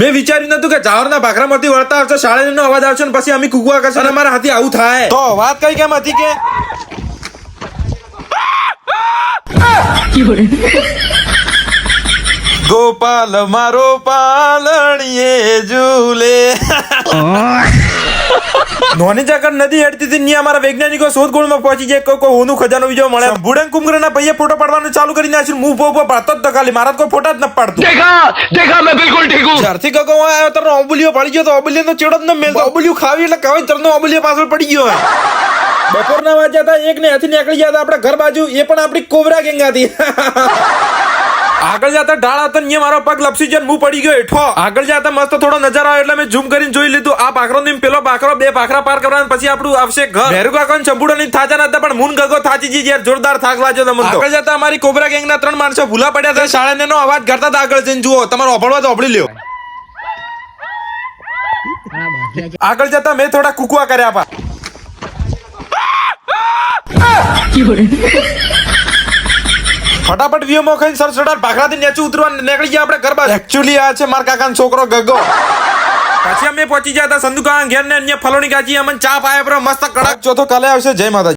મેં વિચાર્યું નતું કે જાવરના ભાખરામાંથી વળતા આવશે શાળાનો અવાજ આવશે ને પછી અમે કુકવા કરશે અને અમારા હાથી આવું થાય. તો વાત કઈ કેમ હતી કે ગોપાલ મારો પાલણીએ ઝૂલે. નોની જાગર નદી હેડતી હતી ને અમારા વૈજ્ઞાનિકો શોધખોળમાં પહોંચી જાય કોઈ હોનું ખજાનો બીજો મળે. ભુડંગ કુંભરના પૈયે ફોટો પાડવાનું ચાલુ કરી નાખ્યું. હું ઉભો પાડતો જ ખાલી મારા કોઈ ફોટા જ ન પાડતું. देखा मैं बिल्कुल ठीक हूँ. જ્યારથી ગગો આવ્યો તરનો ઓબુલિયો પડી ગયો તો ઓબુલિયો તો ચેડો જ ન મેલતો. ઓબુલિયો ખાવી એટલે કવાય તરનો ઓબુલિયો પાછળ પડી ગયો. બપોરના વાગ્યા હતા એક ને હાથી નીકળી ગયા હતા આપણા ઘર બાજુ. એ પણ આપણી કોબરા ગેંગ હતી. આગળ જતા ઢાળ હતો ને મારો પગ લપસી ગયો હું પડી ગયો હેઠો. આગળ જતા મસ્ત થોડો નજારો આવ્યો એટલે મેં ઝૂમ કરીને જોઈ લીધું. આ ભાખરો ને પેલો ભાખરો બે ભાખરા પાર કરવાના પછી આપણું આવશે ઘર. ભેરુ કાકા ને ચંપુડો ની થાચા નતા પણ મુન ગગો થાચી જી યાર જોરદાર થાક લાગ્યો તમને. આગળ જતા અમારી કોબરા ગેંગ ના 3 માણસો ભૂલા પડ્યા હતા. શાળાને નો અવાજ કરતા હતા. આગળ જઈને જુઓ તમારો ઓભળવા તો ઓભળી લ્યો. આગળ જતા મેં થોડા કુકવા કર્યા. ફટાફટ વિયો મોખાઈને સરસડાર ભાખરાથી નેચું ઉતરવા નીકળી ગયા આપણે ઘર બાર. એક્ચ્યુઅલી આ છે મારા કાકાનો છોકરો ગગો. પછી અમે પહોંચી ગયા હતા સંદુકા ઘેર ને અહીંયા ફલોની કાચી અમને ચા પાયા પર મસ્ત કડક. ચોથો કાલે આવશે. જય માતાજી.